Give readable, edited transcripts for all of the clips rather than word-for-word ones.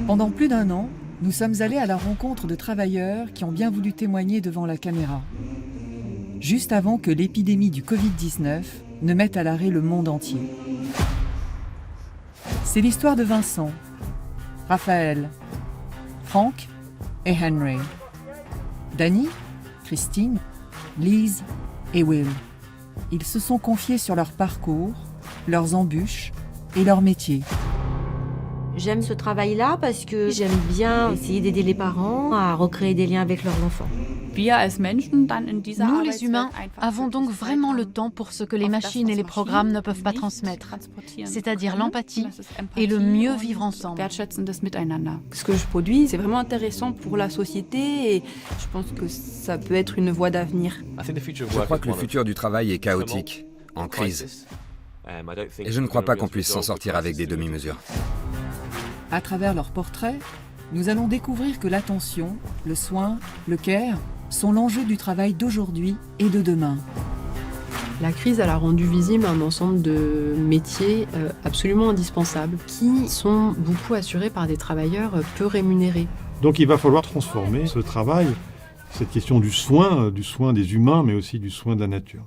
Pendant plus d'1 an, nous sommes allés à la rencontre de travailleurs qui ont bien voulu témoigner devant la caméra. Juste avant que l'épidémie du Covid-19 ne mette à l'arrêt le monde entier. C'est l'histoire de Vincent, Raphaël, Frank et Henry. Danny, Christine, Lise et Will. Ils se sont confiés sur leur parcours, leurs embûches et leur métier. J'aime ce travail-là parce que j'aime bien essayer d'aider les parents à recréer des liens avec leurs enfants. Nous, les humains, avons donc vraiment le temps pour ce que les machines et les programmes ne peuvent pas transmettre, c'est-à-dire l'empathie et le mieux vivre ensemble. Ce que je produis, c'est vraiment intéressant pour la société et je pense que ça peut être une voie d'avenir. Je crois que le futur du travail est chaotique, en crise. Et je ne crois pas qu'on puisse s'en sortir avec des demi-mesures. À travers leurs portraits, nous allons découvrir que l'attention, le soin, le care sont l'enjeu du travail d'aujourd'hui et de demain. La crise elle a rendu visible un ensemble de métiers absolument indispensables qui sont beaucoup assurés par des travailleurs peu rémunérés. Donc il va falloir transformer ce travail, cette question du soin des humains, mais aussi du soin de la nature.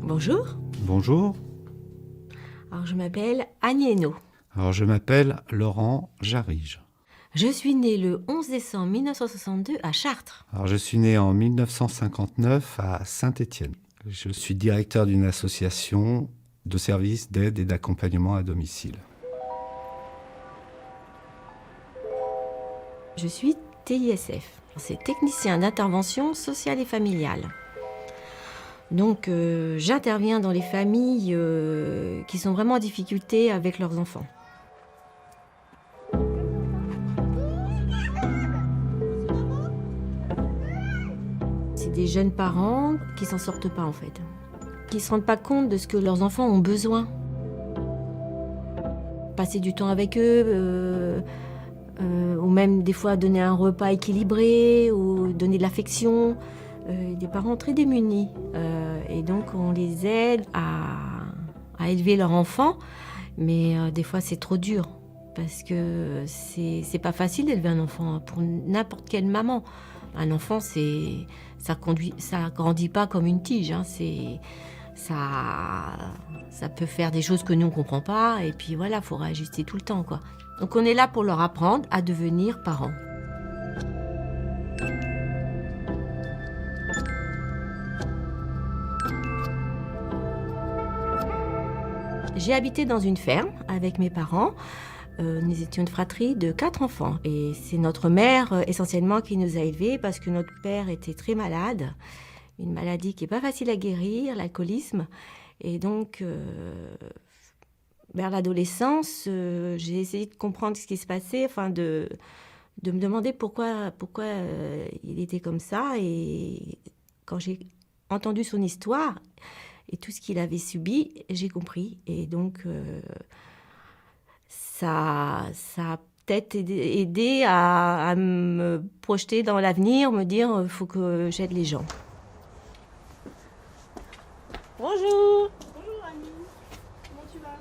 Bonjour. Bonjour. Alors, je m'appelle Annie Hainaut. Alors je m'appelle Laurent Jarige. Je suis née le 11 décembre 1962 à Chartres. Alors je suis né en 1959 à Saint-Étienne. Je suis directeur d'une association de services d'aide et d'accompagnement à domicile. Je suis TISF. C'est technicien d'intervention sociale et familiale. Donc, j'interviens dans les familles qui sont vraiment en difficulté avec leurs enfants. C'est des jeunes parents qui s'en sortent pas en fait, qui se rendent pas compte de ce que leurs enfants ont besoin. Passer du temps avec eux, ou même des fois donner un repas équilibré, ou donner de l'affection. Des parents très démunis. Et donc, on les aide à élever leur enfant. Mais des fois, c'est trop dur. Parce que c'est pas facile d'élever un enfant pour n'importe quelle maman. Un enfant, ça grandit pas comme une tige. Hein. Ça peut faire des choses que nous, on comprend pas. Et puis voilà, il faut réajuster tout le temps, quoi. Donc, on est là pour leur apprendre à devenir parents. J'ai habité dans une ferme avec mes parents. Nous étions une fratrie de 4 enfants. Et c'est notre mère essentiellement qui nous a élevés parce que notre père était très malade. Une maladie qui n'est pas facile à guérir, l'alcoolisme. Et donc, vers l'adolescence, j'ai essayé de comprendre ce qui se passait, enfin de me demander pourquoi il était comme ça. Et quand j'ai entendu son histoire et tout ce qu'il avait subi, j'ai compris. Et donc, ça a peut-être aidé à me projeter dans l'avenir, me dire il faut que j'aide les gens. Bonjour. Bonjour Annie, comment tu vas?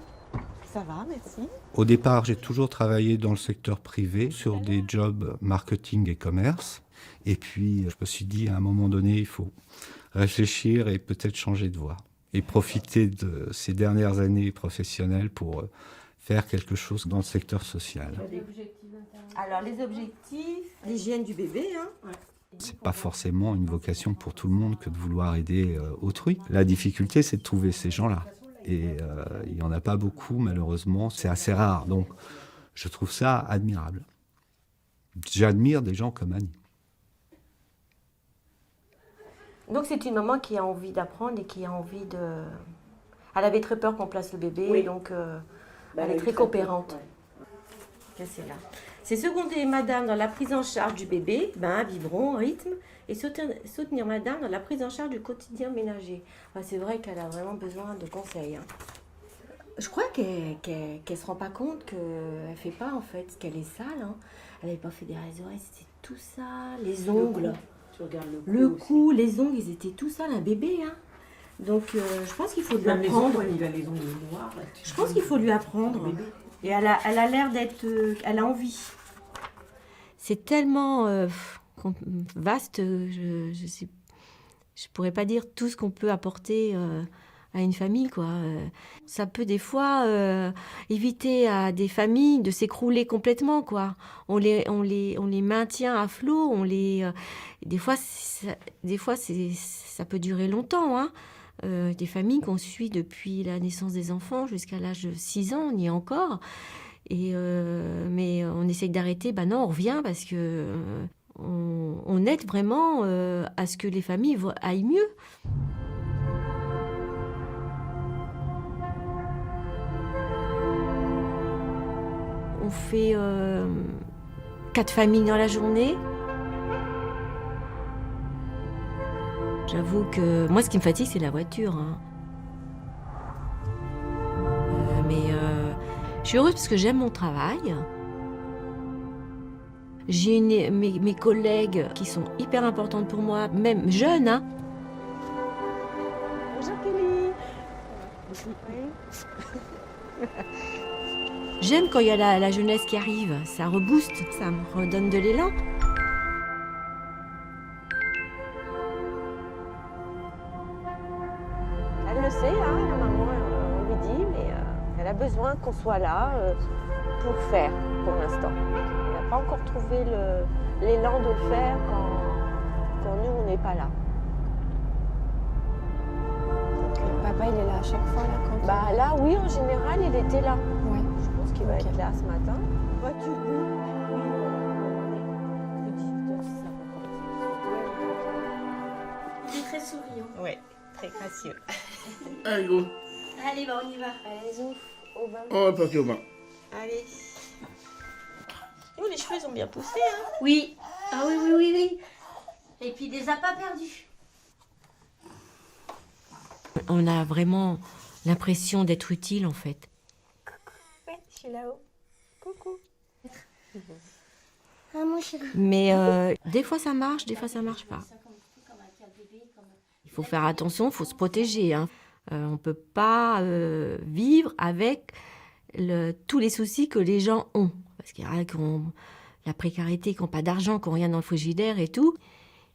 Ça va, merci. Au départ, j'ai toujours travaillé dans le secteur privé, sur des jobs marketing et commerce. Et puis, je me suis dit, à un moment donné, il faut réfléchir et peut-être changer de voie. Et profiter de ces dernières années professionnelles pour faire quelque chose dans le secteur social. Alors, les objectifs, l'hygiène du bébé, hein. Ouais. C'est pas forcément une vocation pour tout le monde que de vouloir aider autrui. La difficulté, c'est de trouver ces gens-là. Et il n'y en a pas beaucoup, malheureusement. C'est assez rare. Donc, je trouve ça admirable. J'admire des gens comme Annie. Donc, c'est une maman qui a envie d'apprendre et qui a envie de... Elle avait très peur qu'on place le bébé, oui. Donc elle est très coopérante. Ouais. C'est là. C'est seconder madame dans la prise en charge du bébé, bain, biberon, rythme, et soutenir madame dans la prise en charge du quotidien ménager. Enfin, c'est vrai qu'elle a vraiment besoin de conseils. Hein. Je crois qu'elle se rend pas compte qu'elle fait pas en fait, qu'elle est sale. Hein. Elle n'avait pas fait des oreilles, c'était tout sale. Les ongles, le cou, les ongles, ils étaient tout sales, un bébé. Hein. Donc je pense qu'il faut lui apprendre. Il a les ongles noirs. Je pense qu'il faut lui apprendre. Et elle a l'air d'être... elle a envie. C'est tellement vaste, je pourrais pas dire tout ce qu'on peut apporter à une famille, quoi. Ça peut des fois éviter à des familles de s'écrouler complètement, quoi. On les maintient à flot, des fois ça peut durer longtemps, hein. Des familles qu'on suit depuis la naissance des enfants jusqu'à l'âge de 6 ans, on y est encore. Mais on essaye d'arrêter, non, on revient parce que on aide vraiment à ce que les familles aillent mieux. On fait 4 familles dans la journée. J'avoue que moi, ce qui me fatigue, c'est la voiture. Hein. Je suis heureuse parce que j'aime mon travail. J'ai mes collègues qui sont hyper importantes pour moi, même jeunes. Hein. Bonjour Kelly. J'aime quand il y a la jeunesse qui arrive, ça rebooste, ça me redonne de l'élan. Elle le sait, hein, la maman, on lui dit, mais elle a besoin qu'on soit là pour faire, pour l'instant. Elle n'a pas encore trouvé l'élan de le faire quand nous, on n'est pas là. Papa, il est là à chaque fois, là, quand Là, oui, en général, il était là. Ouais. Je pense qu'il va être là ce matin. Il est très souriant. Oui, très gracieux. Allez, go. Allez, on y va. Allez, zouf, au bain. On va partir au bain. Allez. Oh, les cheveux, ils ont bien poussé, hein. Oui. Ah oui. Et puis, il les a pas perdus. On a vraiment l'impression d'être utile, en fait. Ouais, je suis là-haut. Coucou. Mais des fois, ça marche, des fois, ça marche pas. Il faut faire attention, il faut se protéger. Hein. On ne peut pas vivre avec tous les soucis que les gens ont. Parce qu'il y en a qui ont la précarité, qui n'ont pas d'argent, qui n'ont rien dans le frigidaire et tout.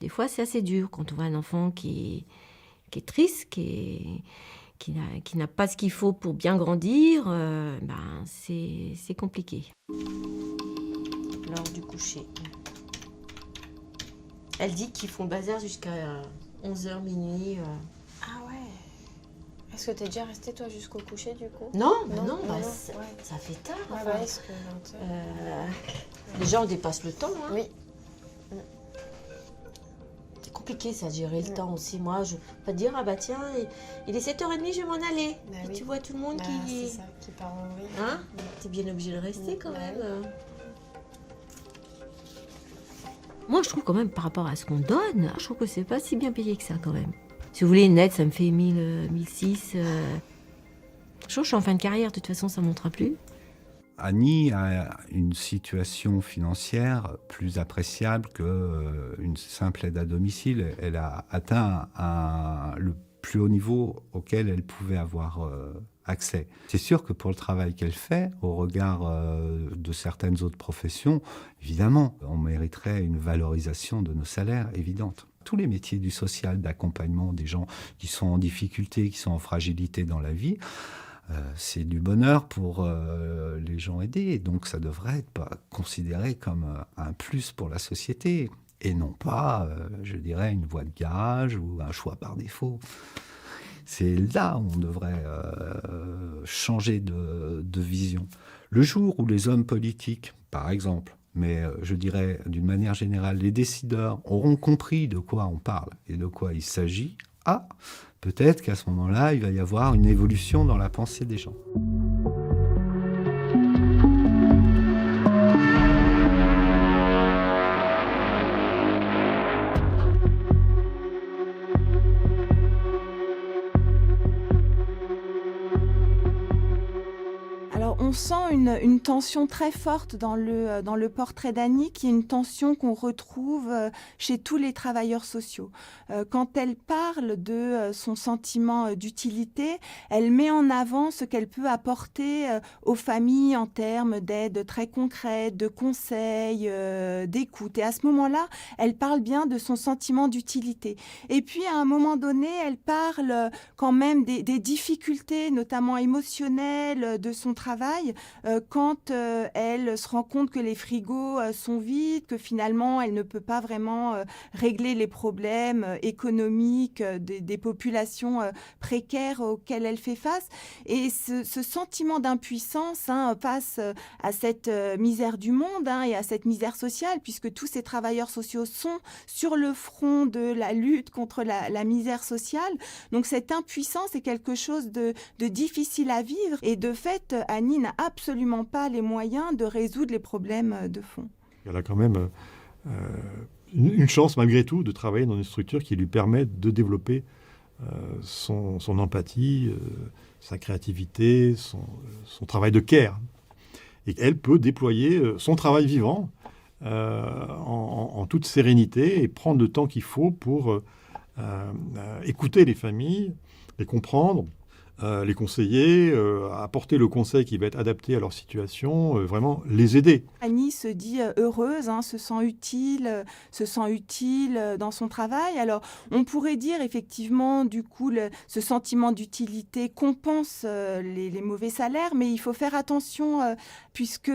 Des fois, c'est assez dur quand on voit un enfant qui est triste, qui n'a pas ce qu'il faut pour bien grandir. C'est compliqué. L'heure du coucher. Elle dit qu'ils font bazar jusqu'à 11h, minuit. Ah ouais. Est-ce que t'es déjà resté toi jusqu'au coucher du coup? Non, ouais. ça fait tard. Ouais, Enfin. est-ce que 20h. Les gens dépassent le temps. Hein. Oui. C'est compliqué ça, de gérer le temps aussi. Moi, je peux pas te dire, tiens, il est 7h30, je vais m'en aller. Et tu vois tout le monde C'est ça, qui part en vrille. Hein? T'es bien obligé de rester quand même. Moi, je trouve quand même, par rapport à ce qu'on donne, je trouve que c'est pas si bien payé que ça quand même. Si vous voulez, net, ça me fait 1006. Je trouve que je suis en fin de carrière, de toute façon, ça ne montera plus. Annie a une situation financière plus appréciable qu'une simple aide à domicile. Elle a atteint le plus haut niveau auquel elle pouvait avoir accès. C'est sûr que pour le travail qu'elle fait, au regard de certaines autres professions, évidemment, on mériterait une valorisation de nos salaires évidente. Tous les métiers du social, d'accompagnement des gens qui sont en difficulté, qui sont en fragilité dans la vie, c'est du bonheur pour les gens aidés. Et donc ça devrait être considéré comme un plus pour la société et non pas, je dirais, une voie de garage ou un choix par défaut. C'est là où on devrait changer de vision. Le jour où les hommes politiques, par exemple, mais je dirais d'une manière générale, les décideurs auront compris de quoi on parle et de quoi il s'agit, peut-être qu'à ce moment-là, il va y avoir une évolution dans la pensée des gens. sent une tension très forte dans le portrait d'Annie, qui est une tension qu'on retrouve chez tous les travailleurs sociaux. Quand elle parle de son sentiment d'utilité, elle met en avant ce qu'elle peut apporter aux familles en termes d'aide très concrète, de conseils, d'écoute. Et à ce moment-là, elle parle bien de son sentiment d'utilité. Et puis, à un moment donné, elle parle quand même des difficultés, notamment émotionnelles, de son travail, quand elle se rend compte que les frigos sont vides, que finalement, elle ne peut pas vraiment régler les problèmes économiques des populations précaires auxquelles elle fait face. Et ce sentiment d'impuissance face à cette misère du monde et à cette misère sociale, puisque tous ces travailleurs sociaux sont sur le front de la lutte contre la misère sociale. Donc cette impuissance est quelque chose de difficile à vivre. Et de fait, Annie n'a absolument pas les moyens de résoudre les problèmes de fond. Elle a quand même une chance, malgré tout, de travailler dans une structure qui lui permet de développer son empathie, sa créativité, son travail de care. Et elle peut déployer son travail vivant en toute sérénité et prendre le temps qu'il faut pour écouter les familles, les comprendre, les conseiller, apporter le conseil qui va être adapté à leur situation, vraiment les aider. Annie se dit heureuse, se sent utile dans son travail. Alors, on pourrait dire effectivement, du coup, ce sentiment d'utilité compense les mauvais salaires, mais il faut faire attention puisque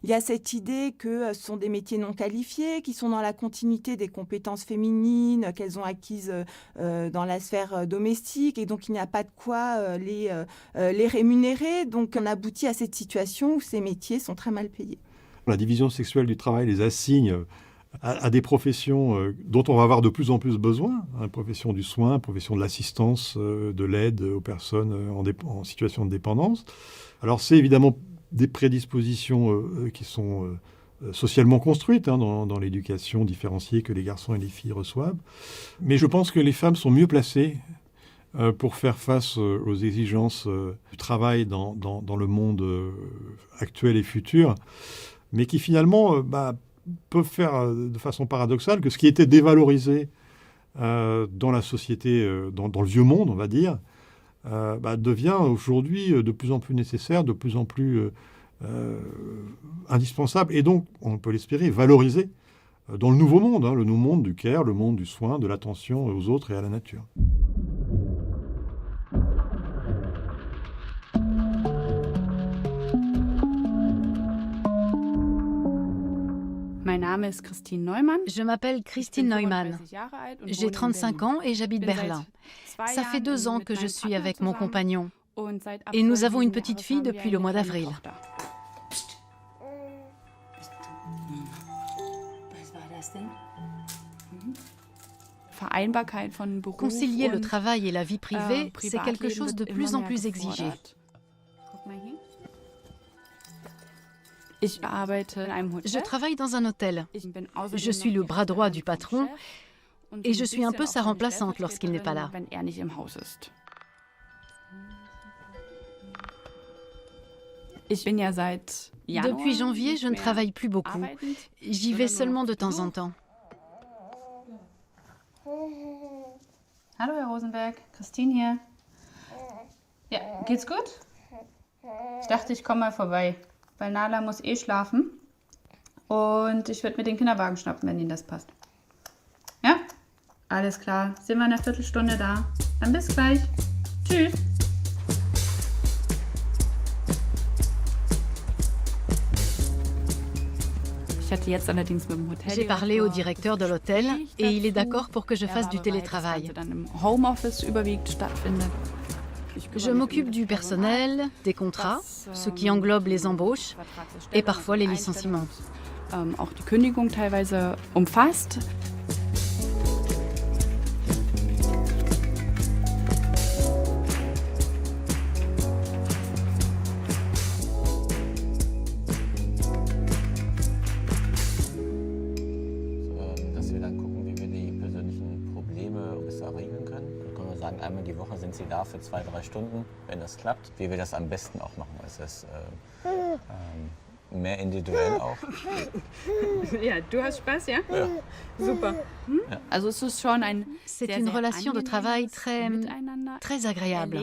il y a cette idée que ce sont des métiers non qualifiés, qui sont dans la continuité des compétences féminines qu'elles ont acquises dans la sphère domestique, et donc il n'y a pas de quoi les rémunérer. Donc on aboutit à cette situation où ces métiers sont très mal payés. La division sexuelle du travail les assigne à des professions dont on va avoir de plus en plus besoin, profession du soin, profession de l'assistance, de l'aide aux personnes en situation de dépendance. Alors c'est évidemment des prédispositions qui sont socialement construites dans l'éducation différenciée que les garçons et les filles reçoivent. Mais je pense que les femmes sont mieux placées pour faire face aux exigences du travail dans le monde actuel et futur, mais qui finalement peuvent faire de façon paradoxale que ce qui était dévalorisé dans la société, dans le vieux monde, on va dire, devient aujourd'hui de plus en plus nécessaire, de plus en plus indispensable, et donc, on peut l'espérer, valorisé dans le nouveau monde, le nouveau monde du care, le monde du soin, de l'attention aux autres et à la nature. Je m'appelle Christine Neumann. J'ai 35 ans et j'habite Berlin. Ça fait 2 ans que je suis avec mon compagnon. Et nous avons une petite fille depuis le mois d'avril. Concilier le travail et la vie privée, c'est quelque chose de plus en plus exigé. Je travaille dans un hôtel. Je suis le bras droit du patron et je suis un peu sa remplaçante lorsqu'il n'est pas là. Depuis janvier, je ne travaille plus beaucoup. J'y vais seulement de temps en temps. Hallo Herr Rosenberg, Christine hier. Ja, geht's gut? Ich dachte, ich komme mal vorbei, weil Nala muss schlafen und ich werde mir den Kinderwagen schnappen, wenn Ihnen das passt. Ja? Alles klar, sind wir in einer Viertelstunde da. Dann bis gleich. Tschüss. J'ai parlé au directeur de l'hôtel et il est d'accord pour que je fasse du télétravail. Je m'occupe du personnel, des contrats, ce qui englobe les embauches et parfois les licenciements. sagen, einmal die Woche sind sie da für 2-3 Stunden, wenn das klappt, wie wir das am besten auch machen. Es ist mehr individuell auch. Ja, du hast Spaß, ja? Ja. Super. Ja. Also es ist schon ein C'est une relation de travail très agréable.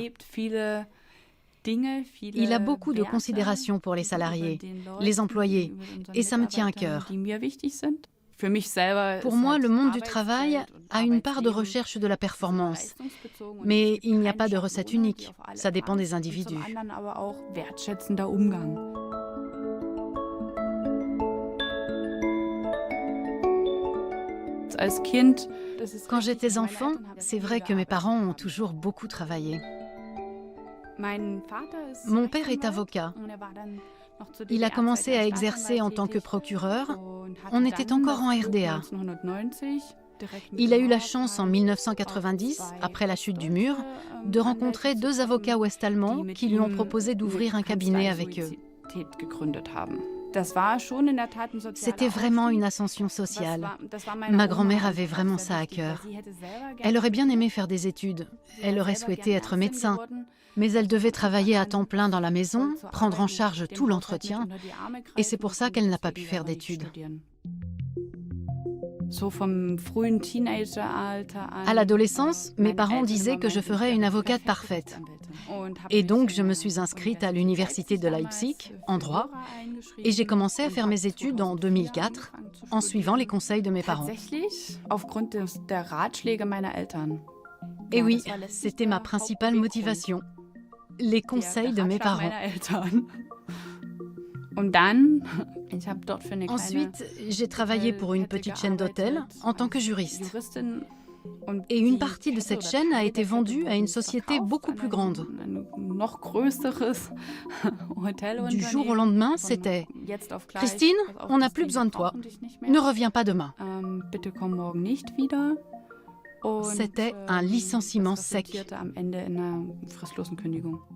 Il a beaucoup de considération pour les salariés, les employés, et ça me tient à cœur. Pour moi, le monde du travail a une part de recherche de la performance, mais il n'y a pas de recette unique, ça dépend des individus. Quand j'étais enfant, c'est vrai que mes parents ont toujours beaucoup travaillé. Mon père est avocat. Il a commencé à exercer en tant que procureur. On était encore en RDA. Il a eu la chance en 1990, après la chute du mur, de rencontrer 2 avocats ouest-allemands qui lui ont proposé d'ouvrir un cabinet avec eux. C'était vraiment une ascension sociale. Ma grand-mère avait vraiment ça à cœur. Elle aurait bien aimé faire des études. Elle aurait souhaité être médecin. Mais elle devait travailler à temps plein dans la maison, prendre en charge tout l'entretien. Et c'est pour ça qu'elle n'a pas pu faire d'études. À l'adolescence, mes parents disaient que je ferais une avocate parfaite. Et donc, je me suis inscrite à l'université de Leipzig, en droit, et j'ai commencé à faire mes études en 2004, en suivant les conseils de mes parents. Et oui, c'était ma principale motivation, les conseils de mes parents. Ensuite, j'ai travaillé pour une petite chaîne d'hôtels en tant que juriste. Et une partie de cette chaîne a été vendue à une société beaucoup plus grande. Du jour au lendemain, c'était « Christine, on n'a plus besoin de toi. Ne reviens pas demain. » C'était un licenciement sec.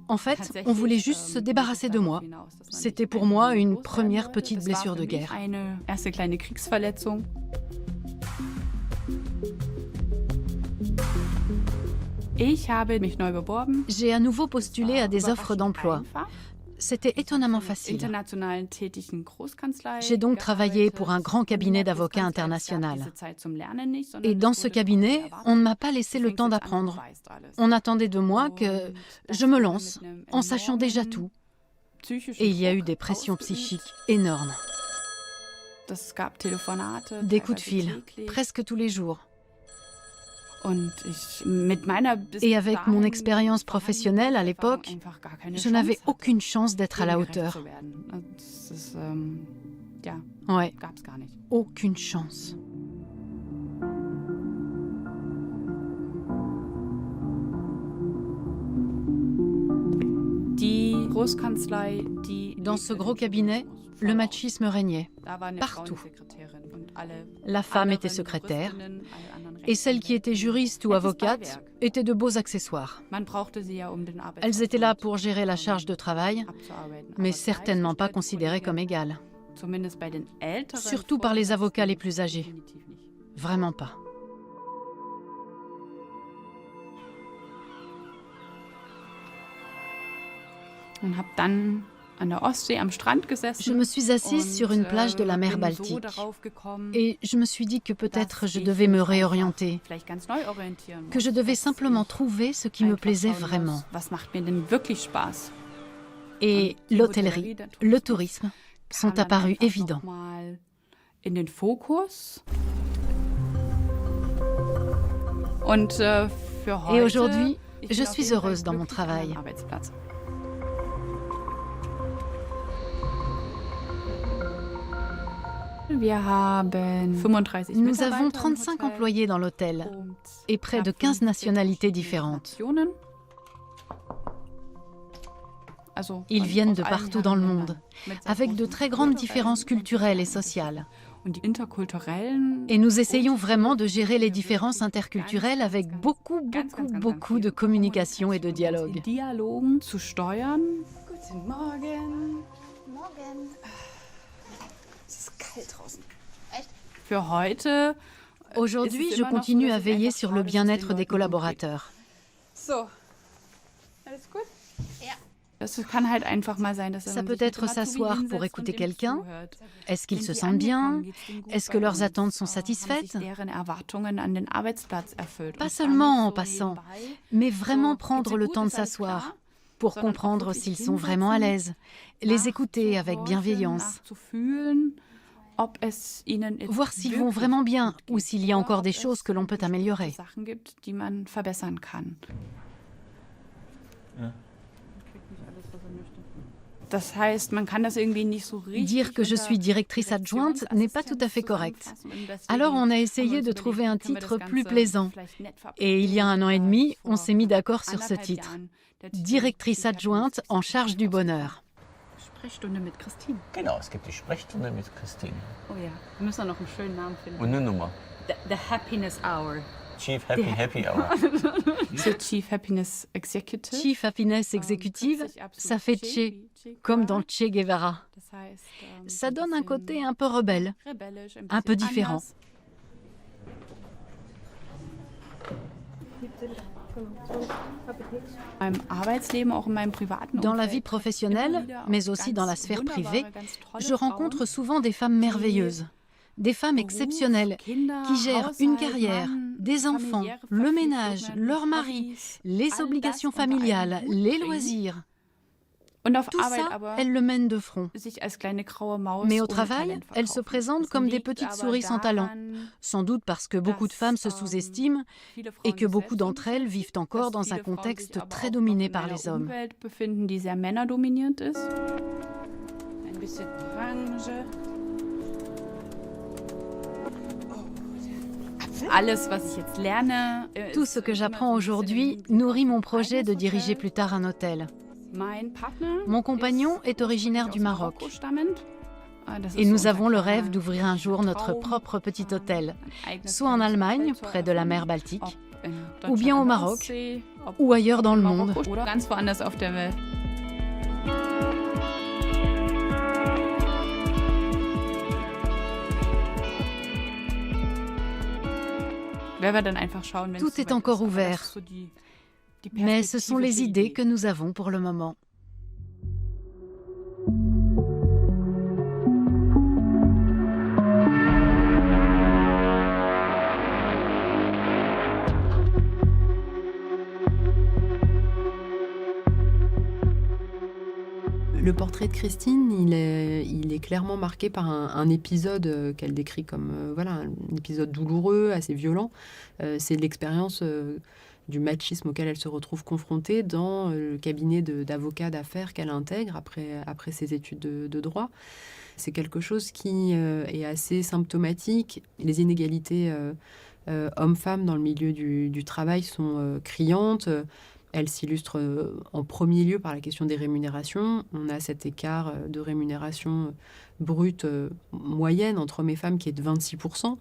En fait, on voulait juste se débarrasser de moi. C'était pour moi une première petite blessure de guerre. J'ai à nouveau postulé à des offres d'emploi. C'était étonnamment facile. J'ai donc travaillé pour un grand cabinet d'avocats international. Et dans ce cabinet, on ne m'a pas laissé le temps d'apprendre. On attendait de moi que je me lance, en sachant déjà tout. Et il y a eu des pressions psychiques énormes. Des coups de fil, presque tous les jours. Et avec mon expérience professionnelle à l'époque, je n'avais aucune chance d'être à la hauteur. Ouais, aucune chance. Dans ce gros cabinet, le machisme régnait, partout. La femme était secrétaire, et celles qui étaient juristes ou avocates étaient de beaux accessoires. Elles étaient là pour gérer la charge de travail, mais certainement pas considérées comme égales. Surtout par les avocats les plus âgés. Vraiment pas. Je me suis assise sur une plage de la mer Baltique et je me suis dit que peut-être je devais me réorienter, que je devais simplement trouver ce qui me plaisait vraiment. Et l'hôtellerie, le tourisme sont apparus évidents. Et aujourd'hui, je suis heureuse dans mon travail. Nous avons 35 employés dans l'hôtel et près de 15 nationalités différentes. Ils viennent de partout dans le monde, avec de très grandes différences culturelles et sociales. Et nous essayons vraiment de gérer les différences interculturelles avec beaucoup de communication et de dialogue. Aujourd'hui, je continue à veiller sur le bien-être des collaborateurs. So. Alles gut? Ja. Ça peut être s'asseoir pour écouter quelqu'un. Est-ce qu'ils se sentent bien? Est-ce que leurs attentes sont satisfaites? Pas seulement en passant, mais vraiment prendre le temps de s'asseoir pour comprendre s'ils sont vraiment à l'aise, les écouter avec bienveillance, voir s'ils vont vraiment bien ou s'il y a encore des choses que l'on peut améliorer. Dire que je suis directrice adjointe n'est pas tout à fait correct. Alors on a essayé de trouver un titre plus plaisant. Et il y a 1 an et demi, on s'est mis d'accord sur ce titre. Directrice adjointe en charge du bonheur. Sprechstunde mit Christine. Genau, es gibt die Sprechstunde mit Christine. Oh ja, wir müssen noch einen schönen Namen finden. Und eine Nummer. The Happiness Hour. Chief Happy Hour. The Chief Happiness Executive. Chief Happiness Executive, ça fait Che, comme dans Che Guevara. Ça donne un côté un peu rebelle, un peu différent. Dans la vie professionnelle, mais aussi dans la sphère privée, je rencontre souvent des femmes merveilleuses, des femmes exceptionnelles qui gèrent une carrière, des enfants, le ménage, leur mari, les obligations familiales, les loisirs. Tout ça, elles le mènent de front. Mais au travail, elles se présentent comme des petites souris sans talent, sans doute parce que beaucoup de femmes se sous-estiment et que beaucoup d'entre elles vivent encore dans un contexte très dominé par les hommes. Tout ce que j'apprends aujourd'hui nourrit mon projet de diriger plus tard un hôtel. Mon compagnon est originaire du Maroc et nous avons le rêve d'ouvrir un jour notre propre petit hôtel, soit en Allemagne, près de la mer Baltique, ou bien au Maroc, ou ailleurs dans le monde. Tout est encore ouvert, mais ce sont les idées que nous avons pour le moment. Le portrait de Christine, il est clairement marqué par un épisode qu'elle décrit comme un épisode douloureux, assez violent. C'est l'expérience du machisme auquel elle se retrouve confrontée dans le cabinet d'avocats d'affaires qu'elle intègre après ses études de droit. C'est quelque chose qui est assez symptomatique. Les inégalités hommes-femmes dans le milieu du travail sont criantes. Elle s'illustre en premier lieu par la question des rémunérations. On a cet écart de rémunération brute moyenne entre hommes et femmes qui est de 26%.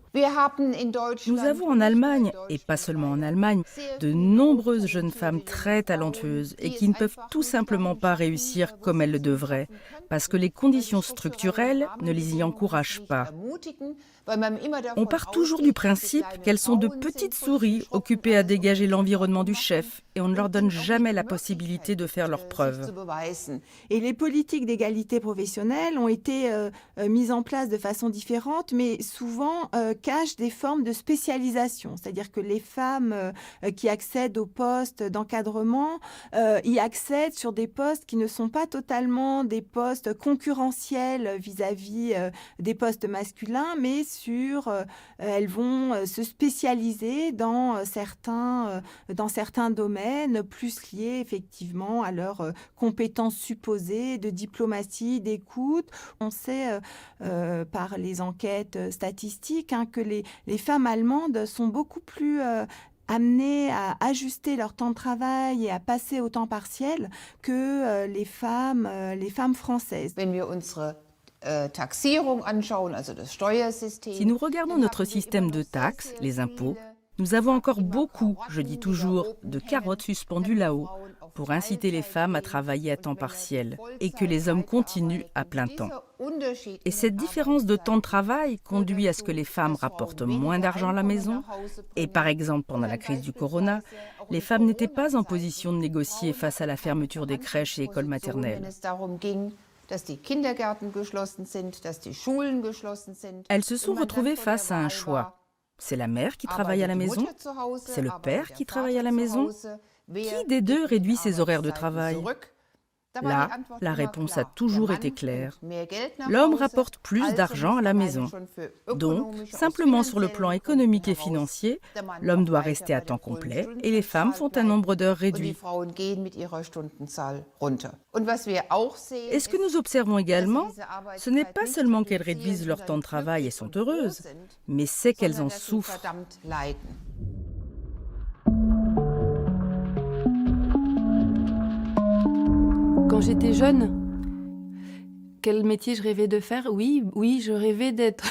Nous avons en Allemagne, et pas seulement en Allemagne, de nombreuses jeunes femmes très talentueuses et qui ne peuvent tout simplement pas réussir comme elles le devraient, parce que les conditions structurelles ne les y encouragent pas. On part toujours du principe qu'elles sont de petites souris occupées à dégager l'environnement du chef et on ne leur donne jamais la possibilité de faire leurs preuves. Et les politiques d'égalité professionnelle ont été mises en place de façon différente, mais souvent cachent des formes de spécialisation. C'est-à-dire que les femmes qui accèdent aux postes d'encadrement y accèdent sur des postes qui ne sont pas totalement des postes concurrentiels vis-à-vis des postes masculins, mais elles vont se spécialiser dans certains domaines plus liés effectivement à leurs compétences supposées de diplomatie, d'écoute. On sait par les enquêtes statistiques que les femmes allemandes sont beaucoup plus amenées à ajuster leur temps de travail et à passer au temps partiel que les femmes françaises. Si nous regardons notre système de taxes, les impôts, nous avons encore beaucoup, je dis toujours, de carottes suspendues là-haut, pour inciter les femmes à travailler à temps partiel et que les hommes continuent à plein temps. Et cette différence de temps de travail conduit à ce que les femmes rapportent moins d'argent à la maison. Et par exemple, pendant la crise du corona, les femmes n'étaient pas en position de négocier face à la fermeture des crèches et écoles maternelles. Elles se sont retrouvées face à un choix. C'est la mère qui travaille à la maison? C'est le père qui travaille à la maison? Qui des deux réduit ses horaires de travail? Là, la réponse a toujours été claire. L'homme rapporte plus d'argent à la maison. Donc, simplement sur le plan économique et financier, l'homme doit rester à temps complet et les femmes font un nombre d'heures réduit. Et ce que nous observons également, ce n'est pas seulement qu'elles réduisent leur temps de travail et sont heureuses, mais c'est qu'elles en souffrent. Quand j'étais jeune, quel métier je rêvais de faire? Oui, je rêvais d'être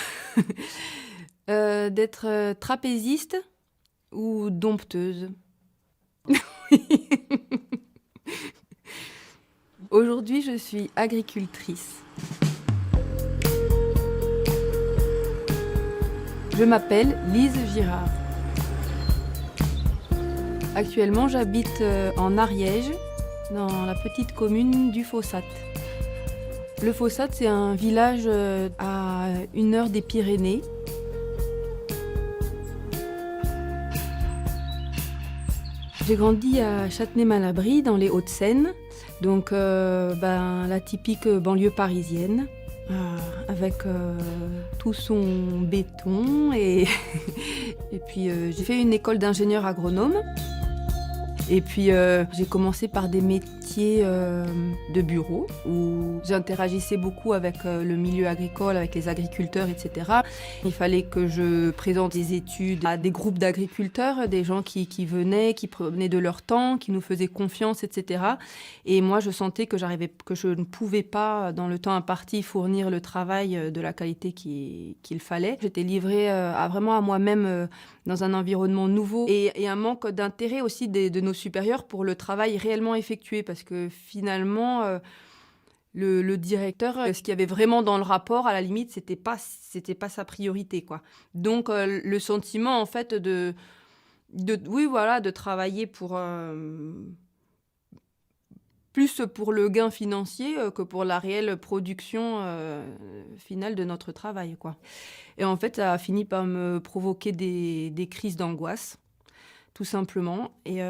trapéziste ou dompteuse. Aujourd'hui, je suis agricultrice. Je m'appelle Lise Girard. Actuellement, j'habite en Ariège, dans la petite commune du Fossat. Le Fossat, c'est un village à 1 heure des Pyrénées. J'ai grandi à Châtenay-Malabry, dans les Hauts-de-Seine, donc la typique banlieue parisienne, avec tout son béton. Et puis j'ai fait une école d'ingénieur agronome. Et puis j'ai commencé par des métiers de bureau où j'interagissais beaucoup avec le milieu agricole, avec les agriculteurs, etc. Il fallait que je présente des études à des groupes d'agriculteurs, des gens qui venaient, qui prenaient de leur temps, qui nous faisaient confiance, etc. Et moi, je sentais que je ne pouvais pas, dans le temps imparti, fournir le travail de la qualité qu'il fallait. J'étais livrée vraiment à moi-même dans un environnement nouveau et un manque d'intérêt aussi de nos supérieurs pour le travail réellement effectué, parce que finalement, le directeur, ce qu'il y avait vraiment dans le rapport, à la limite, c'était pas sa priorité, quoi. Donc, le sentiment, en fait, de travailler plus pour le gain financier que pour la réelle production finale de notre travail, quoi. Et en fait, ça a fini par me provoquer des crises d'angoisse, tout simplement. Et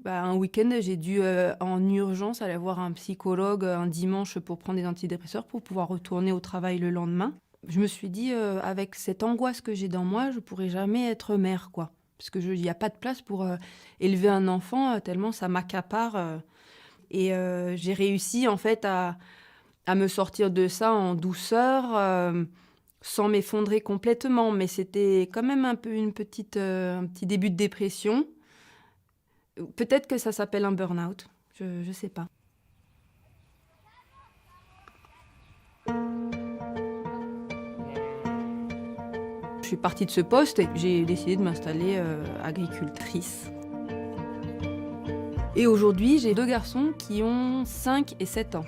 un week-end, j'ai dû en urgence aller voir un psychologue un dimanche pour prendre des antidépresseurs pour pouvoir retourner au travail le lendemain. Je me suis dit, avec cette angoisse que j'ai dans moi, je ne pourrai jamais être mère, quoi. Parce qu'il n'y a pas de place pour élever un enfant, tellement ça m'accapare. Et j'ai réussi, en fait, à me sortir de ça en douceur, sans m'effondrer complètement. Mais c'était quand même un petit début de dépression. Peut-être que ça s'appelle un burn-out, je ne sais pas. Je suis partie de ce poste et j'ai décidé de m'installer agricultrice. Et aujourd'hui, j'ai 2 garçons qui ont 5 et 7 ans.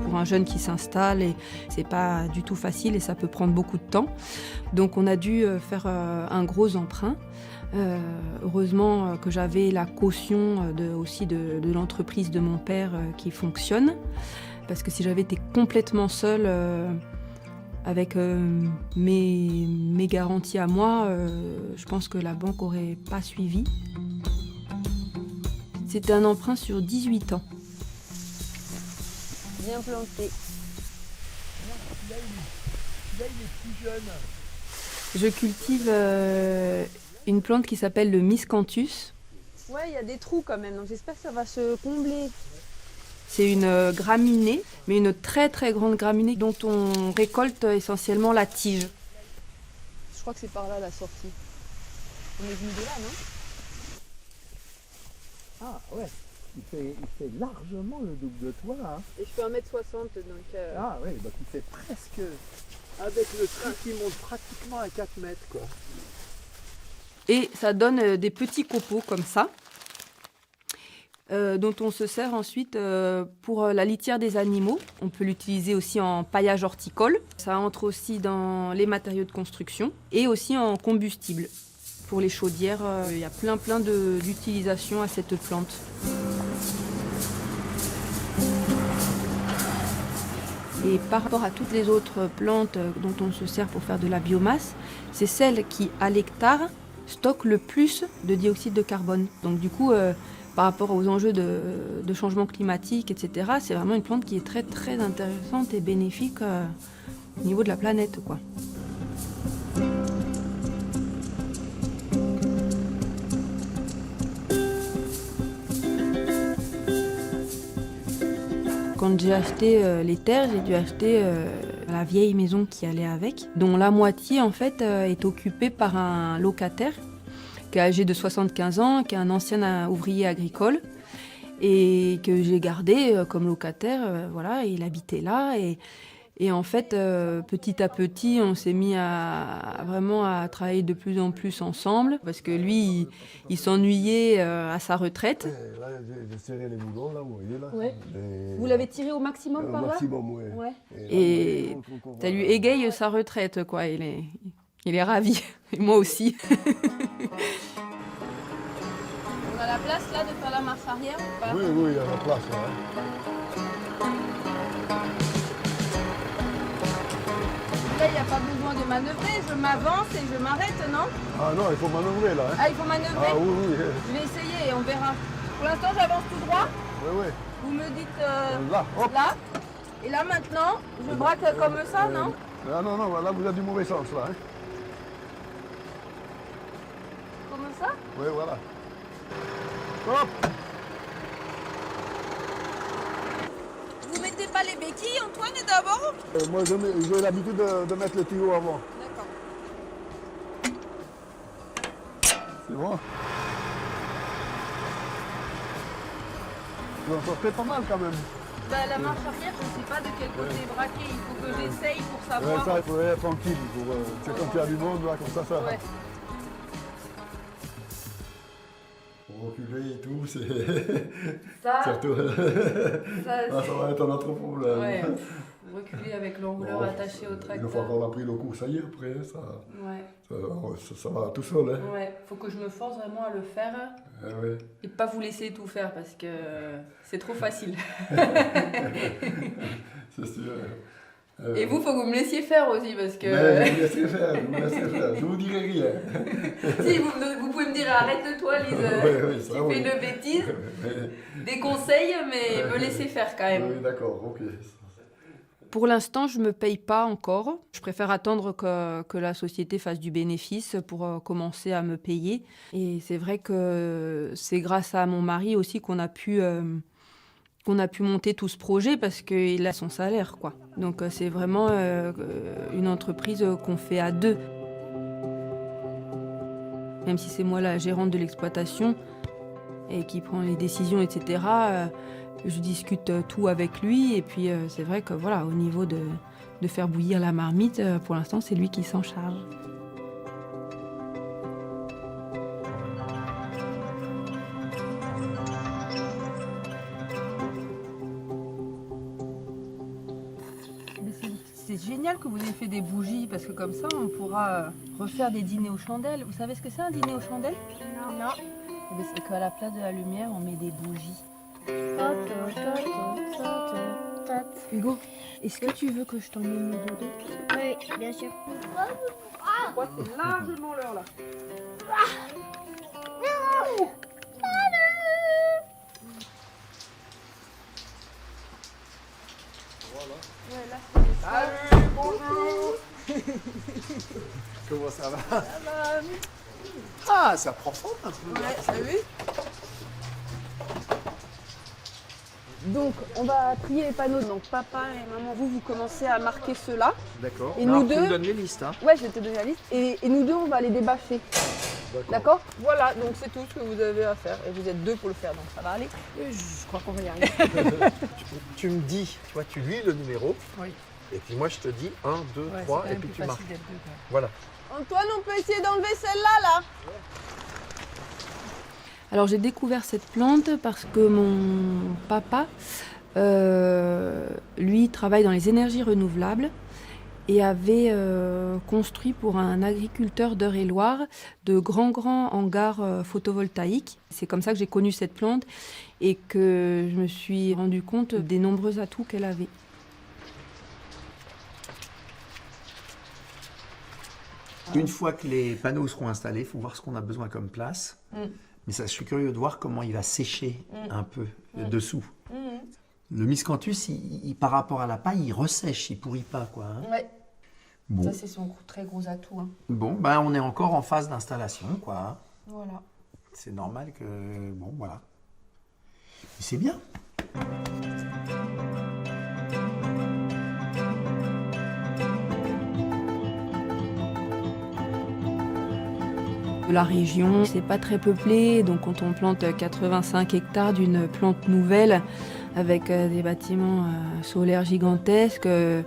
Pour un jeune qui s'installe, et c'est pas du tout facile et ça peut prendre beaucoup de temps. Donc on a dû faire un gros emprunt. Heureusement que j'avais la caution de l'entreprise de mon père qui fonctionne. Parce que si j'avais été complètement seule avec mes garanties à moi, je pense que la banque n'aurait pas suivi. C'était un emprunt sur 18 ans. Bien planté. Là, il est plus jeune. Je cultive une plante qui s'appelle le miscanthus. Ouais, il y a des trous quand même, donc j'espère que ça va se combler. C'est une graminée, mais une très très grande graminée dont on récolte essentiellement la tige. Je crois que c'est par là la sortie. On est venu de là, non? Ah ouais. il fait largement le double de toi. Hein. Et je fais 1m60, donc... Ah oui, bah tu fais presque... Avec le train qui monte pratiquement à 4 mètres, quoi. Et ça donne des petits copeaux comme ça, dont on se sert ensuite pour la litière des animaux. On peut l'utiliser aussi en paillage horticole. Ça entre aussi dans les matériaux de construction et aussi en combustible. Pour les chaudières, il y a plein d'utilisations à cette plante. Et par rapport à toutes les autres plantes dont on se sert pour faire de la biomasse, c'est celle qui, à l'hectare, stocke le plus de dioxyde de carbone. Donc du coup, par rapport aux enjeux de changement climatique, etc., c'est vraiment une plante qui est très très intéressante et bénéfique au niveau de la planète, quoi. Quand j'ai acheté les terres, j'ai dû acheter la vieille maison qui allait avec, dont la moitié en fait est occupée par un locataire qui est âgé de 75 ans, qui est un ancien ouvrier agricole et que j'ai gardé comme locataire. Voilà, il habitait là et en fait, petit à petit, on s'est mis à travailler de plus en plus ensemble parce que lui, il s'ennuyait à sa retraite. Là, j'ai serré les boulons, là, vous voyez, là. Ouais. Et... Vous l'avez tiré au maximum par là ? Au maximum, oui. Ouais. Et ça lui égaye sa retraite, quoi. Il est ravi. Et moi aussi. On a la place, là, de faire la marche arrière ou pas ? Oui, il y a la place, là. Là, il n'y a pas besoin de manœuvrer, je m'avance et je m'arrête, non ? Ah non, il faut manœuvrer là. Hein. Ah, il faut manœuvrer ? Ah oui. Je vais essayer et on verra. Pour l'instant, j'avance tout droit. Oui. Vous me dites là, hop. là. Et là, maintenant, je braque comme ça, non ? Ah non, là, vous êtes du mauvais sens, là. Hein. Comme ça ? Oui, voilà. Hop. Vous mettez pas les béquilles, Antoine, d'abord ? Moi, j'ai l'habitude de mettre le tuyau avant. D'accord. C'est bon. Vous en sortez pas mal quand même. Bah, la marche arrière, je ne sais pas de quel côté braquer. Il faut que j'essaye pour savoir. Ouais, ça, il faut être tranquille. C'est quand il y a du monde, là, comme ça. Ouais. Pour reculer et tout, c'est... Ça, surtout... ça va être un autre problème. Ouais. Reculer avec l'enrouleur attaché au tracteur. Une fois qu'on a pris le coup, ça y est, après, ça va tout seul. Hein. Ouais, faut que je me force vraiment à le faire ouais. et pas vous laisser tout faire parce que c'est trop facile. C'est sûr. Et vous, faut que vous me laissiez faire aussi parce que... Mais je vous laisserai faire, je vous dirai rien. Si, vous pouvez me dire arrête-toi Lise, tu fais une bêtise, des conseils, mais me laisser faire quand même. Oui, d'accord, ok. Pour l'instant, je ne me paye pas encore. Je préfère attendre que la société fasse du bénéfice pour commencer à me payer. Et c'est vrai que c'est grâce à mon mari aussi qu'on a pu monter tout ce projet parce qu'il a son salaire, quoi. Donc c'est vraiment une entreprise qu'on fait à deux. Même si c'est moi la gérante de l'exploitation et qui prend les décisions, etc., je discute tout avec lui. Et puis c'est vrai que voilà, au niveau de faire bouillir la marmite, pour l'instant, c'est lui qui s'en charge. C'est génial que vous ayez fait des bougies parce que comme ça on pourra refaire des dîners aux chandelles. Vous savez ce que c'est un dîner aux chandelles? Non. C'est qu'à la place de la lumière on met des bougies. Hugo, est-ce que tu veux que je t'emmène le dodo? Oui, bien sûr. Je crois que c'est largement l'heure là. Salut, bonjour. Comment ça va? Ça va. Ah, ça prend forme un peu. Ouais, t'as vu? Donc, on va trier les panneaux. Donc, papa et maman, vous commencez à marquer ceux-là. D'accord. Et nous deux... Tu me donnes les listes, hein? Ouais, je vais te donner la liste. Et nous deux, on va les débâcher. D'accord. Voilà, donc c'est tout ce que vous avez à faire. Et vous êtes 2 pour le faire, donc ça va aller. Je crois qu'on va y arriver. tu me dis, tu vois, tu lis le numéro. Oui. Et puis moi, je te dis 1, 2, 3, et puis tu marques. Voilà. Antoine, on peut essayer d'enlever celle-là, là. Alors j'ai découvert cette plante parce que mon papa, lui, travaille dans les énergies renouvelables et avait construit pour un agriculteur d'Eure-et-Loire de grands hangars photovoltaïques. C'est comme ça que j'ai connu cette plante et que je me suis rendu compte des nombreux atouts qu'elle avait. Une fois que les panneaux seront installés, il faut voir ce qu'on a besoin comme place. Mais ça, je suis curieux de voir comment il va sécher un peu dessous. Le miscanthus, par rapport à la paille, il ressèche, il pourrit pas, quoi. Hein. Ouais. Bon. Ça, c'est son très gros atout. Hein. Bon, ben on est encore en phase d'installation, quoi. Voilà. C'est normal que... Bon, voilà. Mais c'est bien. La région, c'est pas très peuplé, donc quand on plante 85 hectares d'une plante nouvelle avec des bâtiments solaires gigantesques, le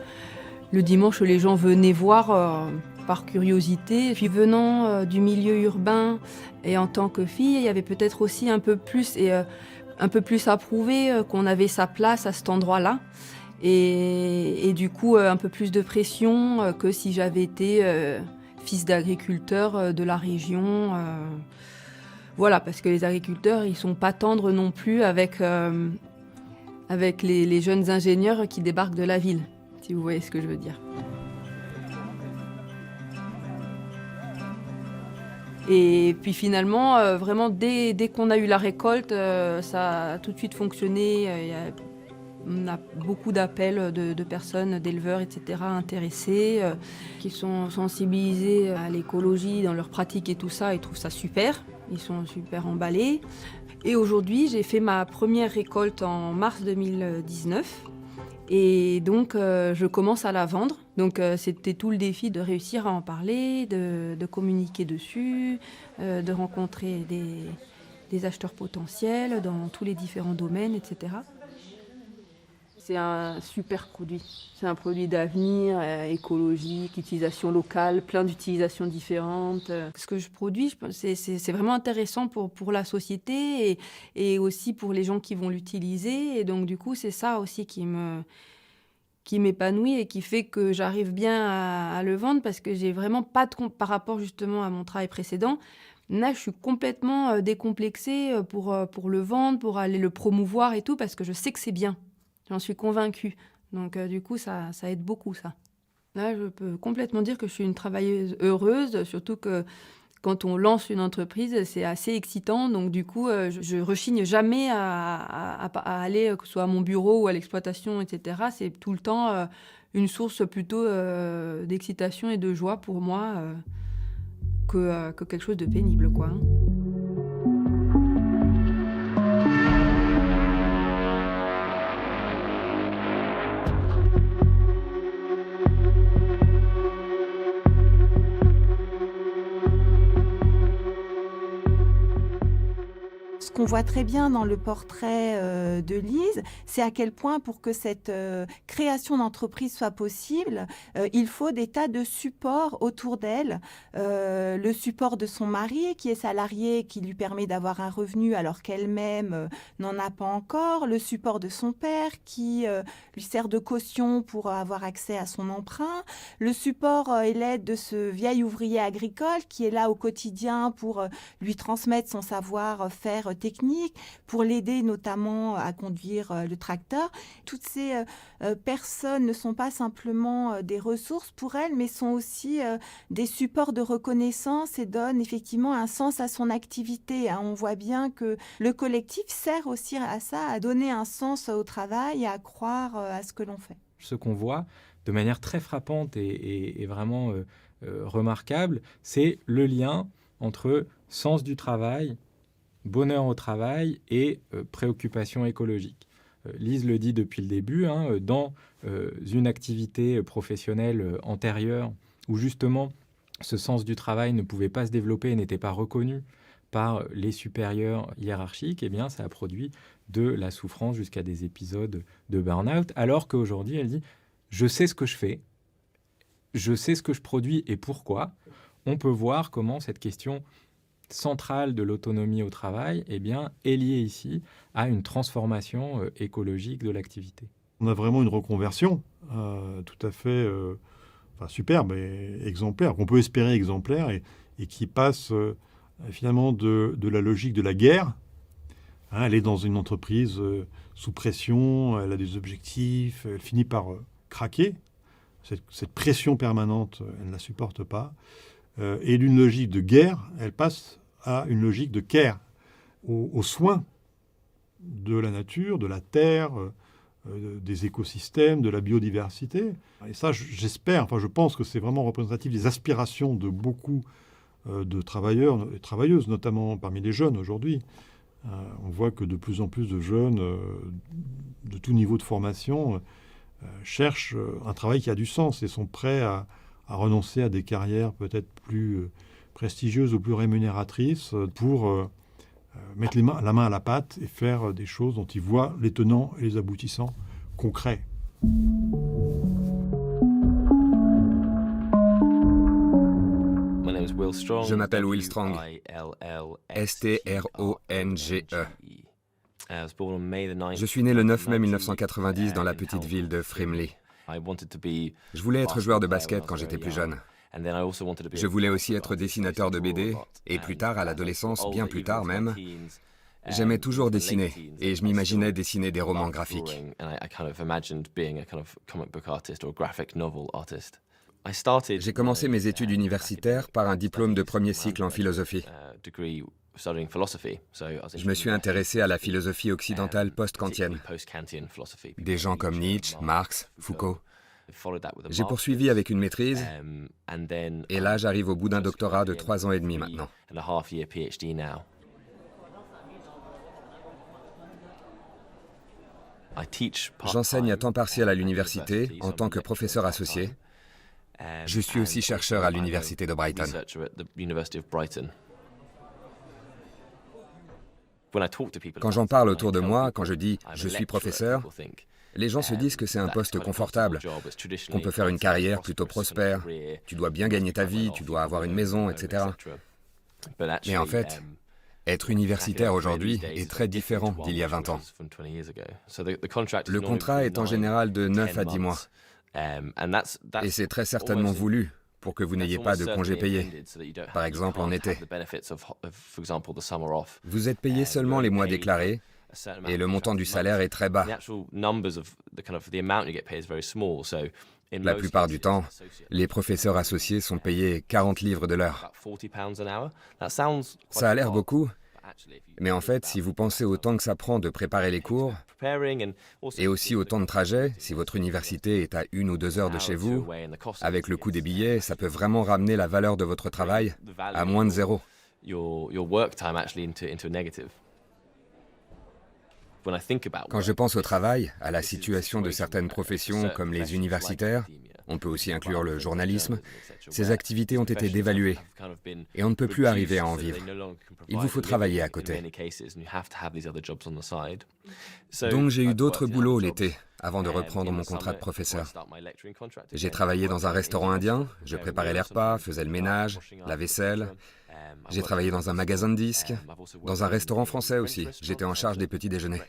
dimanche les gens venaient voir par curiosité. Et puis venant du milieu urbain et en tant que fille, il y avait peut-être aussi un peu plus à prouver qu'on avait sa place à cet endroit-là. Et du coup un peu plus de pression que si j'avais été... fils d'agriculteurs de la région. Voilà, parce que les agriculteurs, ils sont pas tendres non plus avec les jeunes ingénieurs qui débarquent de la ville, si vous voyez ce que je veux dire. Et puis finalement, vraiment, dès qu'on a eu la récolte, ça a tout de suite fonctionné. On a beaucoup d'appels de personnes, d'éleveurs, etc., intéressés, qui sont sensibilisés à l'écologie dans leur pratique et tout ça. Ils trouvent ça super, ils sont super emballés. Et aujourd'hui, j'ai fait ma première récolte en mars 2019. Et donc, je commence à la vendre. Donc, c'était tout le défi de réussir à en parler, de communiquer dessus, de rencontrer des acheteurs potentiels dans tous les différents domaines, etc. C'est un super produit. C'est un produit d'avenir, écologique, utilisation locale, plein d'utilisations différentes. Ce que je produis, c'est vraiment intéressant pour la société et aussi pour les gens qui vont l'utiliser. Et donc, du coup, c'est ça aussi qui m'épanouit et qui fait que j'arrive bien à le vendre parce que j'ai vraiment pas de par rapport justement à mon travail précédent. Là, je suis complètement décomplexée pour le vendre, pour aller le promouvoir et tout, parce que je sais que c'est bien. J'en suis convaincue. Donc, du coup, ça aide beaucoup, ça. Là, je peux complètement dire que je suis une travailleuse heureuse, surtout que quand on lance une entreprise, c'est assez excitant. Donc, du coup, je rechigne jamais à aller, que ce soit à mon bureau ou à l'exploitation, etc. C'est tout le temps une source plutôt d'excitation et de joie pour moi que quelque chose de pénible, quoi. Ce qu'on voit très bien dans le portrait de Lise, c'est à quel point pour que cette création d'entreprise soit possible, il faut des tas de supports autour d'elle. Le support de son mari qui est salarié, qui lui permet d'avoir un revenu alors qu'elle-même n'en a pas encore. Le support de son père qui lui sert de caution pour avoir accès à son emprunt. Le support et l'aide de ce vieil ouvrier agricole qui est là au quotidien pour lui transmettre son savoir-faire technique, pour l'aider notamment à conduire le tracteur. Toutes ces personnes ne sont pas simplement des ressources pour elle, mais sont aussi des supports de reconnaissance et donnent effectivement un sens à son activité. On voit bien que le collectif sert aussi à ça, à donner un sens au travail et à croire à ce que l'on fait. Ce qu'on voit de manière très frappante et vraiment remarquable, c'est le lien entre sens du travail, bonheur au travail et préoccupation écologique. Lise le dit depuis le début, dans une activité professionnelle antérieure où justement ce sens du travail ne pouvait pas se développer et n'était pas reconnu par les supérieurs hiérarchiques, eh bien, ça a produit de la souffrance jusqu'à des épisodes de burn-out, alors qu'aujourd'hui, elle dit « je sais ce que je fais, je sais ce que je produis et pourquoi ». On peut voir comment cette question centrale de l'autonomie au travail eh bien, est liée ici à une transformation écologique de l'activité. On a vraiment une reconversion tout à fait superbe et exemplaire, qu'on peut espérer exemplaire et qui passe finalement de la logique de la guerre. Elle est dans une entreprise sous pression, elle a des objectifs, elle finit par craquer. Cette pression permanente, elle ne la supporte pas. Et d'une logique de guerre, elle passe à une logique de care, aux soins de la nature, de la terre, des écosystèmes, de la biodiversité. Et ça, j'espère, je pense que c'est vraiment représentatif des aspirations de beaucoup de travailleurs et travailleuses, notamment parmi les jeunes aujourd'hui. On voit que de plus en plus de jeunes de tout niveau de formation cherchent un travail qui a du sens et sont prêts à renoncer à des carrières peut-être plus prestigieuses ou plus rémunératrices pour mettre la main à la pâte et faire des choses dont ils voient les tenants et les aboutissants concrets. Je m'appelle Will Strong, S-T-R-O-N-G-E. Je suis né le 9 mai 1990 dans la petite ville de Frimley. Je voulais être joueur de basket quand j'étais plus jeune. Je voulais aussi être dessinateur de BD, et plus tard, à l'adolescence, bien plus tard même, j'aimais toujours dessiner, et je m'imaginais dessiner des romans graphiques. J'ai commencé mes études universitaires par un diplôme de premier cycle en philosophie. Je me suis intéressé à la philosophie occidentale post-kantienne, des gens comme Nietzsche, Marx, Foucault. J'ai poursuivi avec une maîtrise, et là j'arrive au bout d'un doctorat de 3 ans et demi maintenant. J'enseigne à temps partiel à l'université en tant que professeur associé. Je suis aussi chercheur à l'université de Brighton. Quand j'en parle autour de moi, quand je dis « je suis professeur », les gens se disent que c'est un poste confortable, qu'on peut faire une carrière plutôt prospère, tu dois bien gagner ta vie, tu dois avoir une maison, etc. Mais en fait, être universitaire aujourd'hui est très différent d'il y a 20 ans. Le contrat est en général de 9 à 10 mois. Et c'est très certainement voulu pour que vous n'ayez pas de congés payés, par exemple en été. Vous êtes payé seulement les mois déclarés, et le montant du salaire est très bas. La plupart du temps, les professeurs associés sont payés 40 livres de l'heure. Ça a l'air beaucoup, mais en fait, si vous pensez au temps que ça prend de préparer les cours, et aussi au temps de trajet, si votre université est à 1 ou 2 heures de chez vous, avec le coût des billets, ça peut vraiment ramener la valeur de votre travail à moins de 0. Quand je pense au travail, à la situation de certaines professions comme les universitaires, on peut aussi inclure le journalisme, ces activités ont été dévaluées et on ne peut plus arriver à en vivre. Il vous faut travailler à côté. Donc j'ai eu d'autres boulots l'été avant de reprendre mon contrat de professeur. J'ai travaillé dans un restaurant indien, je préparais les repas, faisais le ménage, la vaisselle. J'ai travaillé dans un magasin de disques, dans un restaurant français aussi. J'étais en charge des petits déjeuners.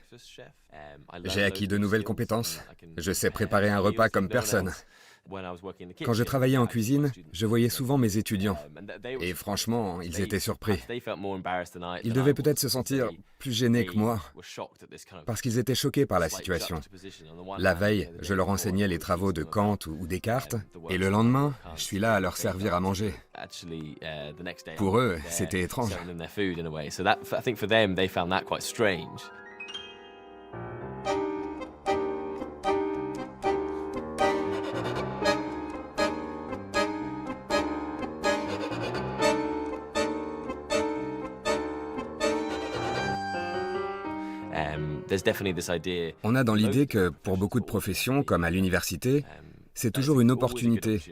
J'ai acquis de nouvelles compétences. Je sais préparer un repas comme personne. Quand je travaillais en cuisine, je voyais souvent mes étudiants. Et franchement, ils étaient surpris. Ils devaient peut-être se sentir plus gênés que moi, parce qu'ils étaient choqués par la situation. La veille, je leur enseignais les travaux de Kant ou Descartes, et le lendemain, je suis là à leur servir à manger. Pour eux, c'était étrange. On a dans l'idée que pour beaucoup de professions, comme à l'université, c'est toujours une opportunité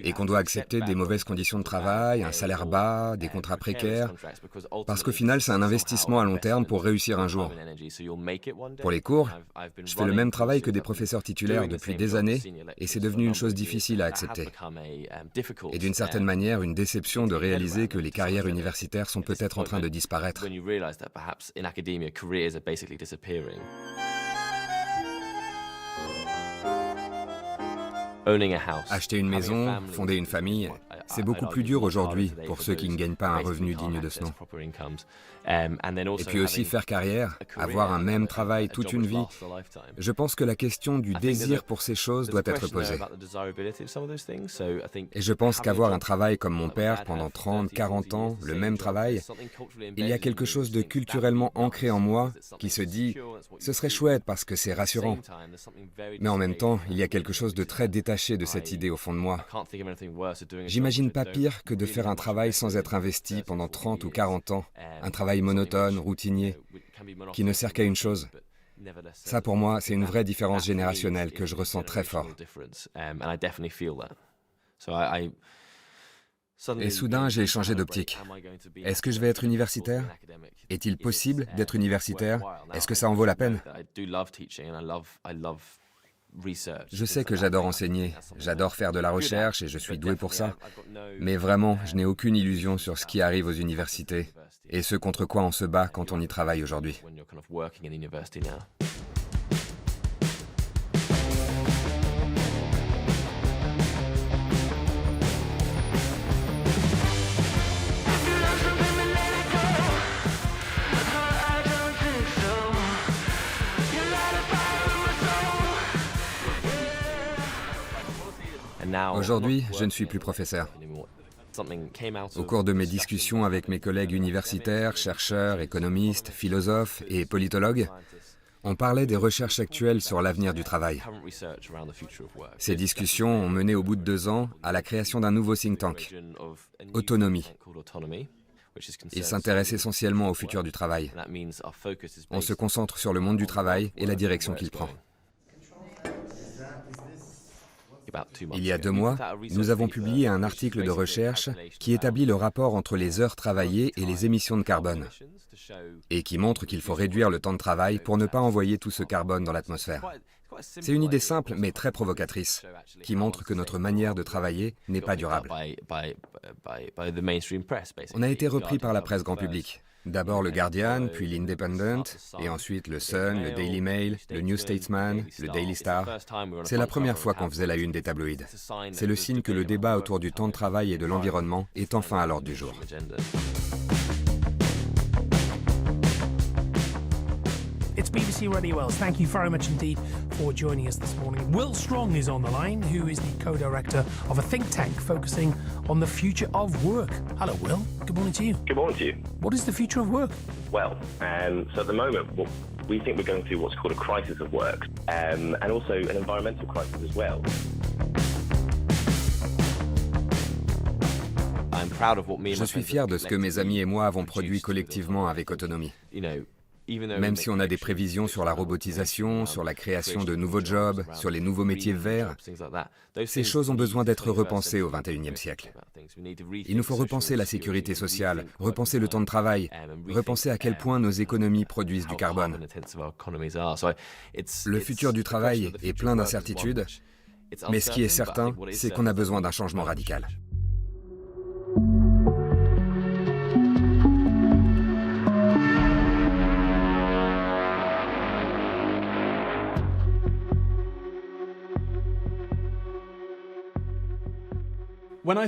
et qu'on doit accepter des mauvaises conditions de travail, un salaire bas, des contrats précaires, parce qu'au final, c'est un investissement à long terme pour réussir un jour. Pour les cours, je fais le même travail que des professeurs titulaires depuis des années et c'est devenu une chose difficile à accepter. Et d'une certaine manière, une déception de réaliser que les carrières universitaires sont peut-être en train de disparaître. Acheter une maison, fonder une famille, c'est beaucoup plus dur aujourd'hui pour ceux qui ne gagnent pas un revenu digne de ce nom. Et puis aussi faire carrière, avoir un même travail toute une vie. Je pense que la question du désir pour ces choses doit être posée. Et je pense qu'avoir un travail comme mon père pendant 30, 40 ans, le même travail, il y a quelque chose de culturellement ancré en moi qui se dit « ce serait chouette parce que c'est rassurant ». Mais en même temps, il y a quelque chose de très détaché de cette idée au fond de moi. J'imagine pas pire que de faire un travail sans être investi pendant 30 ou 40 ans, un travail monotone, routinier, qui ne sert qu'à une chose. Ça, pour moi, c'est une vraie différence générationnelle que je ressens très fort. Et soudain, j'ai changé d'optique. Est-ce que je vais être universitaire? Est-il possible d'être universitaire? Est-ce que ça en vaut la peine? Je sais que j'adore enseigner, j'adore faire de la recherche et je suis doué pour ça. Mais vraiment, je n'ai aucune illusion sur ce qui arrive aux universités et ce contre quoi on se bat quand on y travaille aujourd'hui. Aujourd'hui, je ne suis plus professeur. Au cours de mes discussions avec mes collègues universitaires, chercheurs, économistes, philosophes et politologues, on parlait des recherches actuelles sur l'avenir du travail. Ces discussions ont mené au bout de 2 ans à la création d'un nouveau think tank, Autonomie. Il s'intéresse essentiellement au futur du travail. On se concentre sur le monde du travail et la direction qu'il prend. Il y a 2 mois, nous avons publié un article de recherche qui établit le rapport entre les heures travaillées et les émissions de carbone, et qui montre qu'il faut réduire le temps de travail pour ne pas envoyer tout ce carbone dans l'atmosphère. C'est une idée simple mais très provocatrice, qui montre que notre manière de travailler n'est pas durable. On a été repris par la presse grand public. D'abord le Guardian, puis l'Independent, et ensuite le Sun, le Daily Mail, le New Statesman, le Daily Star. C'est la première fois qu'on faisait la une des tabloïds. C'est le signe que le débat autour du temps de travail et de l'environnement est enfin à l'ordre du jour. It's BBC Radio Wales. Thank you very much indeed for joining us this morning. Will Strong is on the line, who is the co-director of a think tank focusing on the future of work. Hello, Will. Good morning to you. Good morning to you. What is the future of work? Well, so at the moment, we think we're going through what's called a crisis of work, and also an environmental crisis as well. Je suis fier de ce que mes amis et moi avons produit collectivement avec Autonomie. Même si on a des prévisions sur la robotisation, sur la création de nouveaux jobs, sur les nouveaux métiers verts, ces choses ont besoin d'être repensées au XXIe siècle. Il nous faut repenser la sécurité sociale, repenser le temps de travail, repenser à quel point nos économies produisent du carbone. Le futur du travail est plein d'incertitudes, mais ce qui est certain, c'est qu'on a besoin d'un changement radical. Quand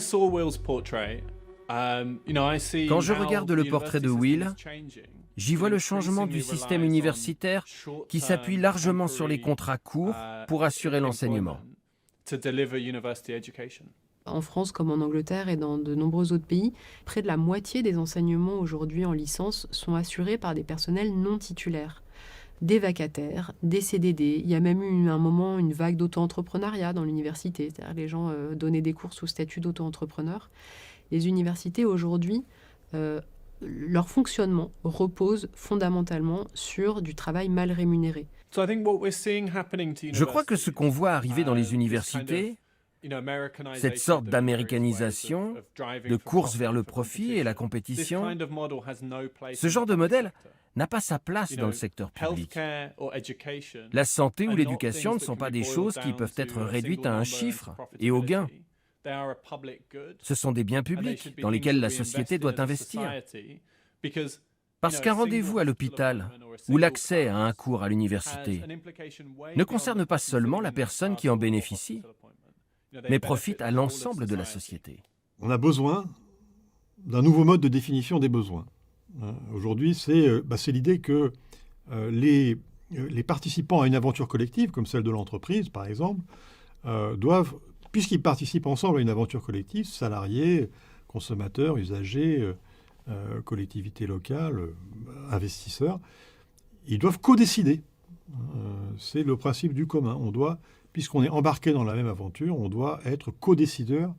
je regarde le portrait de Will, j'y vois le changement du système universitaire qui s'appuie largement sur les contrats courts pour assurer l'enseignement. En France, comme en Angleterre et dans de nombreux autres pays, près de la moitié des enseignements aujourd'hui en licence sont assurés par des personnels non titulaires. Des vacataires, des CDD. Il y a même eu un moment une vague d'auto-entrepreneuriat dans l'université. C'est-à-dire les gens donnaient des cours sous statut d'auto-entrepreneur. Les universités aujourd'hui leur fonctionnement repose fondamentalement sur du travail mal rémunéré. Je crois que ce qu'on voit arriver dans les universités, cette sorte d'américanisation, de course vers le profit et la compétition, ce genre de modèle n'a pas sa place dans le secteur public. La santé ou l'éducation ne sont pas des choses qui peuvent être réduites à un chiffre et au gain. Ce sont des biens publics dans lesquels la société doit investir. Parce qu'un rendez-vous à l'hôpital ou l'accès à un cours à l'université ne concerne pas seulement la personne qui en bénéficie, mais profite à l'ensemble de la société. On a besoin d'un nouveau mode de définition des besoins. Aujourd'hui, c'est l'idée que les participants à une aventure collective, comme celle de l'entreprise par exemple, doivent, puisqu'ils participent ensemble à une aventure collective, salariés, consommateurs, usagers, collectivités locales, investisseurs, ils doivent co-décider. C'est le principe du commun. On doit, puisqu'on est embarqué dans la même aventure, on doit être co-décideur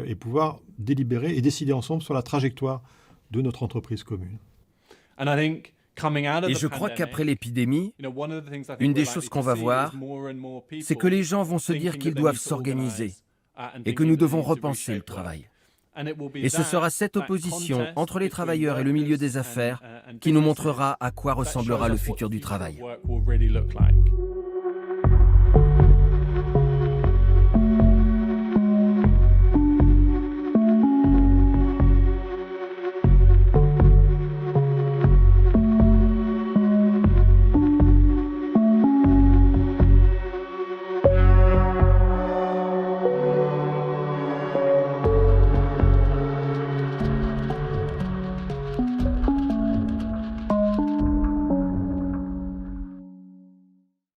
et pouvoir délibérer et décider ensemble sur la trajectoire de notre entreprise commune. Et je crois qu'après l'épidémie, une des choses qu'on va voir, c'est que les gens vont se dire qu'ils doivent s'organiser et que nous devons repenser le travail. Et ce sera cette opposition entre les travailleurs et le milieu des affaires qui nous montrera à quoi ressemblera le futur du travail.